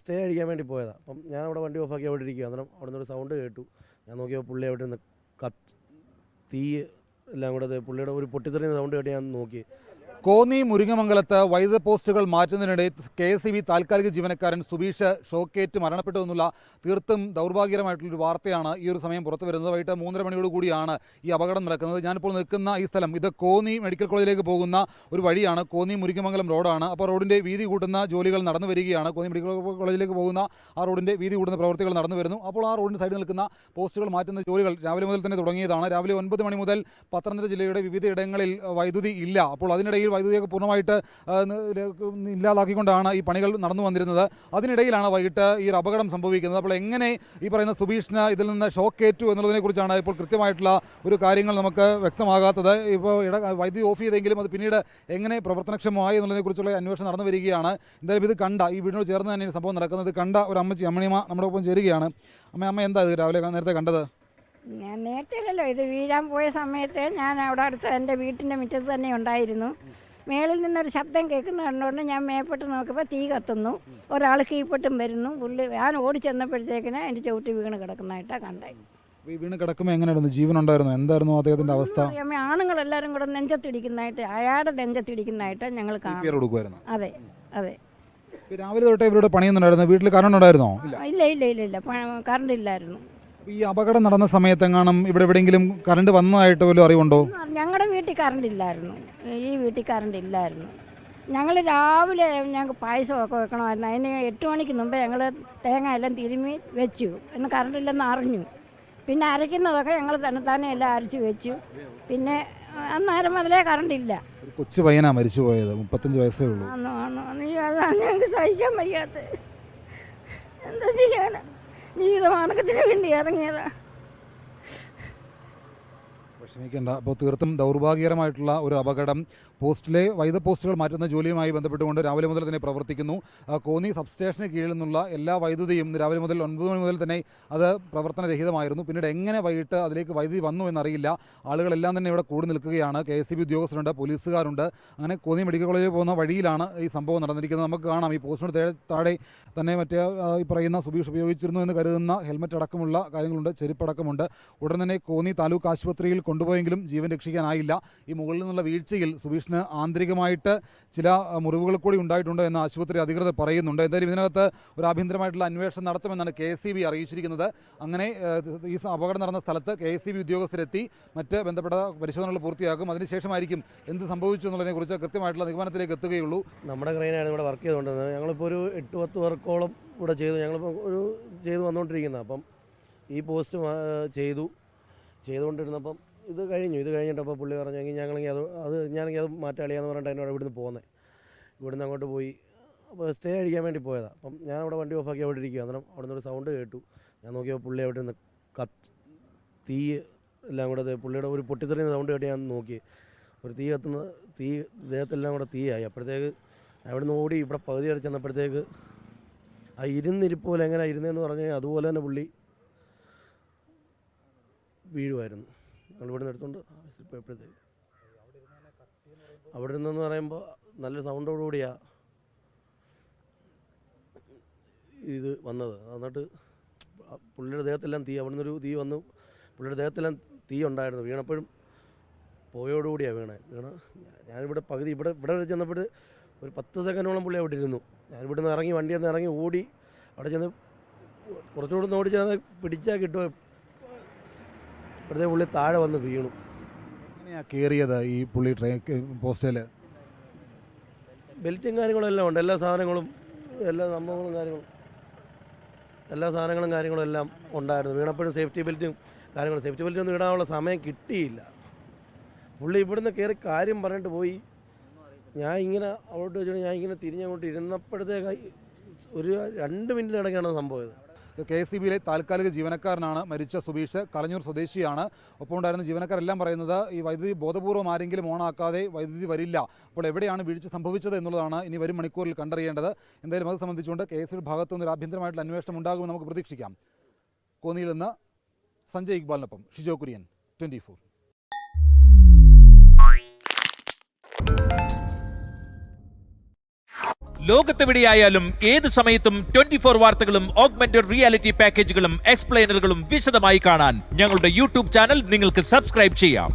Stay അടിക്കാൻ വേണ്ടി പോയതാണ്. അപ്പം ഞാൻ അവിടെ വണ്ടി ഓഫാക്കി അവിടെ ഇരിക്കുക. അന്നേരം അവിടെ നിന്നൊരു സൗണ്ട് കേട്ടു. ഞാൻ നോക്കിയപ്പോൾ പുള്ളി അവിടെ നിന്ന് തീ എല്ലാം കൂടെ പുള്ളിയുടെ ഒരു പൊട്ടിത്തെറിയുന്ന സൗണ്ട് കേട്ട് ഞാൻ നോക്കി. കോന്നി മുരിങ്ങമംഗലത്ത് വൈദ്യുത പോസ്റ്റുകൾ മാറ്റുന്നതിനിടെ KSEB താൽക്കാലിക ജീവനക്കാരൻ സുബീഷ് ഷോക്കേറ്റ് മരണപ്പെട്ടു എന്നുള്ള തീർത്തും ദൗർഭാഗ്യകരമായിട്ടുള്ളൊരു വാർത്തയാണ് ഈ ഒരു സമയം പുറത്തു വരുന്നത്. വൈകിട്ട് 3:30 മണിയോടുകൂടിയാണ് ഈ അപകടം നടക്കുന്നത്. ഞാനിപ്പോൾ നിൽക്കുന്ന ഈ സ്ഥലം ഇത് കോന്നി മെഡിക്കൽ കോളേജിലേക്ക് പോകുന്ന ഒരു വഴിയാണ്. കോന്നി മുരിങ്ങമംഗലം റോഡാണ്. അപ്പോൾ റോഡിൻ്റെ വീതി കൂട്ടുന്ന ജോലികൾ നടന്നു വരികയാണ്. കോന്നി മെഡിക്കൽ കോളേജിലേക്ക് പോകുന്ന ആ റോഡിൻ്റെ വീതി കൂടുന്ന പ്രവൃത്തികൾ നടന്നു വരുന്നു. അപ്പോൾ ആ റോഡിൻ്റെ സൈഡിൽ നിൽക്കുന്ന പോസ്റ്റുകൾ മാറ്റുന്ന ജോലികൾ രാവിലെ മുതൽ തന്നെ തുടങ്ങിയതാണ്. രാവിലെ 9 മണി മുതൽ പത്തനംതിട്ട ജില്ലയുടെ വിവിധ ഇടങ്ങളിൽ വൈദ്യുതി ഇല്ല. അപ്പോൾ അതിനിടയിൽ വൈദ്യുതിയൊക്കെ പൂർണ്ണമായിട്ട് ഇല്ലാതാക്കിക്കൊണ്ടാണ് ഈ പണികൾ നടന്നു വന്നിരുന്നത്. അതിനിടയിലാണ് വൈകിട്ട് ഈ അപകടം സംഭവിക്കുന്നത്. അപ്പോൾ എങ്ങനെ ഈ പറയുന്ന സുബീഷിന് ഇതിൽ നിന്ന് ഷോക്കേറ്റു എന്നുള്ളതിനെക്കുറിച്ചാണ് ഇപ്പോൾ കൃത്യമായിട്ടുള്ള ഒരു കാര്യങ്ങൾ നമുക്ക് വ്യക്തമാകാത്തത്. ഇപ്പോൾ വൈദ്യുതി ഓഫ് ചെയ്തെങ്കിലും അത് പിന്നീട് എങ്ങനെ പ്രവർത്തനക്ഷമമായി എന്നുള്ളതിനെക്കുറിച്ചുള്ള അന്വേഷണം നടന്നു വരികയാണ്. എന്തായാലും ഇത് കണ്ട ഈ വീടിനോട് ചേർന്ന് തന്നെ സംഭവം നടക്കുന്നത് കണ്ട ഒരു അമ്മച്ചി അമ്മണിമ നമ്മുടെ ഒപ്പം ചേരുകയാണ്. അമ്മ എന്താ ഇത് രാവിലെ നേരത്തെ കണ്ടത്? ഞാൻ നേരത്തെ അല്ലല്ലോ ഇത് വീഴാൻ പോയ സമയത്ത് ഞാൻ അവിടെ അടുത്ത് എൻ്റെ വീട്ടിൻ്റെ മുറ്റത്ത് തന്നെ ഉണ്ടായിരുന്നു. മേളിൽ നിന്നൊരു ശബ്ദം കേൾക്കുന്ന കണ്ടുകൊണ്ട് ഞാൻ മേപ്പെട്ട് നോക്കിയപ്പോൾ തീ കത്തുന്നു, ഒരാൾ കീഴ്പ്പെട്ടും വരുന്നു. പുള്ളി ഞാൻ ഓടി ചെന്നപ്പോഴത്തേക്കിന് എൻ്റെ ചവിട്ടി വീണ് കിടക്കുന്നതായിട്ടാണ് കണ്ടായി. വീണ് കിടക്കുമ്പോൾ എങ്ങനെയായിരുന്നു? ജീവൻ ഉണ്ടായിരുന്നു? എന്തായിരുന്നു അദ്ദേഹത്തിൻ്റെ അവസ്ഥ? ആണുങ്ങളെല്ലാവരും കൂടെ നെഞ്ചത്തിടിക്കുന്നതായിട്ട്, അയാളുടെ നെഞ്ചത്തിടിക്കുന്നതായിട്ട് ഞങ്ങൾ കാണും. അതെ അതെ. രാവിലെ തൊട്ടേ ഇവരുടെ പണിയൊന്നുണ്ടായിരുന്നു? വീട്ടിൽ കറണ്ട് ഉണ്ടായിരുന്നോ? ഇല്ല ഇല്ല ഇല്ല ഇല്ല, കറണ്ട് ഇല്ലായിരുന്നു. ഈ അപകടം നടന്ന സമയത്തെങ്ങാനും ഇവിടെ എവിടെയെങ്കിലും കറണ്ട് വന്നതായിട്ട് പോലും അറിവുണ്ടോ? ഞങ്ങളുടെ വീട്ടിൽ കറണ്ട് ഇല്ലായിരുന്നു, ഈ വീട്ടിൽ കറണ്ട് ഇല്ലായിരുന്നു. ഞങ്ങൾ രാവിലെ ഞങ്ങൾക്ക് പായസമൊക്കെ വെക്കണമായിരുന്നു. അതിന് 8 മണിക്ക് മുമ്പേ ഞങ്ങൾ തേങ്ങ എല്ലാം തിരുമ്മി വെച്ചു. എന്ന് കറണ്ട് ഇല്ലെന്ന് അറിഞ്ഞു. പിന്നെ അരയ്ക്കുന്നതൊക്കെ ഞങ്ങൾ തന്നെ എല്ലാം അരച്ച് വെച്ചു. പിന്നെ അന്നേരം മുതലേ കറണ്ട് ഇല്ല. കൊച്ചു പയ്യനാ മരിച്ചു പോയത്, 35 വയസ്സേ ഉള്ളൂ. അതാണ് ഞങ്ങൾക്ക് സഹിക്കാൻ വയ്യാത്ത. എന്താ ചെയ്യാനാ, ജീവിതമാർഗത്തിന് വേണ്ടി ഇറങ്ങിയതാ. വിഷമിക്കേണ്ട. അപ്പോൾ തീർത്തും ദൗർഭാഗ്യകരമായിട്ടുള്ള ഒരു അപകടം. വൈദ്യുത പോസ്റ്റുകൾ മാറ്റുന്ന ജോലിയുമായി ബന്ധപ്പെട്ടുകൊണ്ട് രാവിലെ മുതൽ തന്നെ പ്രവർത്തിക്കുന്നു. കോന്നി സബ്സ്റ്റേഷന് കീഴിൽ നിന്നുള്ള എല്ലാ വൈദ്യുതിയും രാവിലെ മുതൽ 9 മണി മുതൽ തന്നെ അത് പ്രവർത്തനരഹിതമായിരുന്നു. പിന്നീട് എങ്ങനെ വൈകിട്ട് അതിലേക്ക് വൈദ്യുതി വന്നു എന്നറിയില്ല. ആളുകളെല്ലാം തന്നെ ഇവിടെ കൂടി നിൽക്കുകയാണ്. KSEB ഉദ്യോഗസ്ഥരുണ്ട്, പോലീസുകാരുണ്ട്. അങ്ങനെ കോന്നി മെഡിക്കൽ കോളേജിൽ പോകുന്ന വഴിയിലാണ് ഈ സംഭവം നടന്നിരിക്കുന്നത്. നമുക്ക് കാണാം ഈ പോസ്റ്റിന് താഴെ തന്നെ മറ്റേ ഈ പറയുന്ന സുബീഷ് ഉപയോഗിച്ചിരുന്നു എന്ന് കരുതുന്ന ഹെൽമറ്റ് അടക്കമുള്ള കാര്യങ്ങളുണ്ട്, ചെരുപ്പടക്കമുണ്ട്. ഉടൻ തന്നെ കോന്നി താലൂക്ക് ആശുപത്രിയിൽ കൊണ്ടുപോയെങ്കിലും ജീവൻ രക്ഷിക്കാനായില്ല. ഈ മുകളിൽ നിന്നുള്ള വീഴ്ചയിൽ സുബീഷിന് ആന്തരികമായിട്ട് ചില മുറിവുകൾ കൂടി ഉണ്ടായിട്ടുണ്ട് എന്ന് ആശുപത്രി അധികൃതർ പറയുന്നുണ്ട്. എന്തായാലും ഇതിനകത്ത് ഒരു ആഭ്യന്തരമായിട്ടുള്ള അന്വേഷണം നടത്തുമെന്നാണ് KSEB അറിയിച്ചിരിക്കുന്നത്. അങ്ങനെ ഈ അപകടം നടന്ന സ്ഥലത്ത് KSEB ഉദ്യോഗസ്ഥരെത്തി മറ്റ് ബന്ധപ്പെട്ട പരിശോധനകൾ പൂർത്തിയാക്കും. അതിനുശേഷമായിരിക്കും എന്ത് സംഭവിച്ചു എന്നുള്ളതിനെക്കുറിച്ച് കൃത്യമായിട്ടുള്ള നിഗമനത്തിലേക്ക് എത്തുകയുള്ളൂ. നമ്മുടെ ക്രെയിനാണ് ഇവിടെ വർക്ക് ചെയ്തുകൊണ്ടിരുന്നത്. ഞങ്ങളിപ്പോൾ ഒരു 8-10 വർക്കോളം ഇവിടെ ഞങ്ങളിപ്പോൾ ചെയ്ത് വന്നുകൊണ്ടിരിക്കുന്നത്. അപ്പം ഈ പോസ്റ്റ് ചെയ്തുകൊണ്ടിരുന്നപ്പം ഇത് കഴിഞ്ഞിട്ടപ്പോൾ പുള്ളി പറഞ്ഞെങ്കിൽ ഞാനാണെങ്കിൽ അത് മാറ്റാളിയാന്ന് പറഞ്ഞിട്ട് എന്നോട് ഇവിടുന്ന് പോകുന്നത്. ഇവിടുന്ന് അങ്ങോട്ട് പോയി അപ്പോൾ സ്റ്റേ അടിക്കാൻ വേണ്ടി പോയതാണ്. അപ്പം ഞാൻ അവിടെ വണ്ടി ഓഫാക്കി അവിടെ ഇരിക്കുക. അന്നേരം അവിടെ നിന്നൊരു സൗണ്ട് കേട്ടു. ഞാൻ നോക്കിയപ്പോൾ പുള്ളി അവിടെ നിന്ന് തീ എല്ലാം കൂടെ പുള്ളിയുടെ ഒരു പൊട്ടിത്തെറിയുന്ന സൗണ്ട് കേട്ട് ഞാൻ നോക്കി. ഒരു തീ ദേഹത്തെല്ലാം കൂടെ തീയായി. അപ്പോഴത്തേക്ക് അവിടെ നിന്ന് ഓടി ഇവിടെ പകുതി വരെ ചെന്നപ്പോഴത്തേക്ക് ആ ഇരുന്നിരിപ്പ് പോലെ എങ്ങനെ ഇരുന്നതെന്ന് പറഞ്ഞാൽ അതുപോലെ തന്നെ പുള്ളി വീഴുമായിരുന്നു. ഞങ്ങളിവിടെ നിന്ന് എടുത്തുകൊണ്ട് പോയപ്പോഴത്തേക്ക് അവിടെ നിന്നെന്ന് പറയുമ്പോൾ നല്ല സൗണ്ടോടുകൂടിയാണ് ഇത് വന്നത്. എന്നിട്ട് പുള്ളിയുടെ ദേഹത്തെല്ലാം തീ, അവിടെ നിന്നൊരു തീ വന്നു. പുള്ളിയുടെ ദേഹത്തെല്ലാം തീ ഉണ്ടായിരുന്നു. വീണപ്പോഴും പോയോടുകൂടിയാണ് ഞാനിവിടെ പകുതി ഇവിടെ വരെ ചെന്നപ്പോൾ ഒരു 10 സെക്കൻഡോളം പുള്ളി അവിടെ ഇരുന്നു. ഞാനിവിടെ നിന്ന് ഇറങ്ങി വണ്ടിയിൽ നിന്ന് ഇറങ്ങി ഓടി അവിടെ ചെന്ന് കുറച്ചുകൂടെ ഓടി ചെന്ന് പിടിച്ചാൽ കിട്ടുമോ, അപ്പോഴത്തെ പുള്ളി താഴെ വന്ന് വീണു. എങ്ങനെയാണ് കയറിയത് ഈ പുള്ളി പോസ്റ്റൽ? ബെൽറ്റും കാര്യങ്ങളും എല്ലാം ഉണ്ട്. എല്ലാ സാധനങ്ങളും എല്ലാ സംഭവങ്ങളും എല്ലാ സാധനങ്ങളും എല്ലാം ഉണ്ടായിരുന്നു. വീണപ്പോഴും സേഫ്റ്റി ബെൽറ്റും ഒന്നും ഇടാനുള്ള സമയം കിട്ടിയില്ല. പുള്ളി ഇവിടുന്ന് കയറി കാര്യം പറഞ്ഞിട്ട് പോയി. ഞാൻ ഇങ്ങനെ അങ്ങോട്ട് വെച്ചിട്ട് ഞാൻ ഇങ്ങനെ തിരിഞ്ഞങ്ങോട്ട് ഇരുന്നപ്പോഴത്തേക്ക് ഒരു 2 മിനിറ്റിനിടയ്ക്കാണ് സംഭവം. KSEBയിലെ താൽക്കാലിക ജീവനക്കാരനാണ് മരിച്ച സുബീഷ്. കളഞ്ഞൂർ സ്വദേശിയാണ്. ഒപ്പം ഉണ്ടായിരുന്ന ജീവനക്കാരെല്ലാം പറയുന്നത് ഈ വൈദ്യുതി ബോധപൂർവ്വം ആരെങ്കിലും ഓണാക്കാതെ വൈദ്യുതി വരില്ല. അപ്പോൾ എവിടെയാണ് വീഴ്ച സംഭവിച്ചത് എന്നുള്ളതാണ് ഇനി വരും മണിക്കൂറിൽ കണ്ടറിയേണ്ടത്. എന്തായാലും അത് സംബന്ധിച്ചുകൊണ്ട് KSEB ഭാഗത്തു നിന്ന് ഒരു ആഭ്യന്തരമായിട്ടുള്ള അന്വേഷണം ഉണ്ടാകുമെന്ന് നമുക്ക് പ്രതീക്ഷിക്കാം. കോന്നിയിൽ നിന്ന് സഞ്ജയ് ഇക്ബാലിനൊപ്പം ഷിജോ കുര്യൻ, 24. ലോകത്തെവിടെയായാലും ഏത് സമയത്തും 24 വാർത്തകളും ഓഗ്മെന്റഡ് റിയാലിറ്റി പാക്കേജുകളും എക്സ്പ്ലെയിനറുകളും വിശദമായി കാണാൻ ഞങ്ങളുടെ യൂട്യൂബ് ചാനൽ നിങ്ങൾക്ക് സബ്സ്ക്രൈബ് ചെയ്യാം.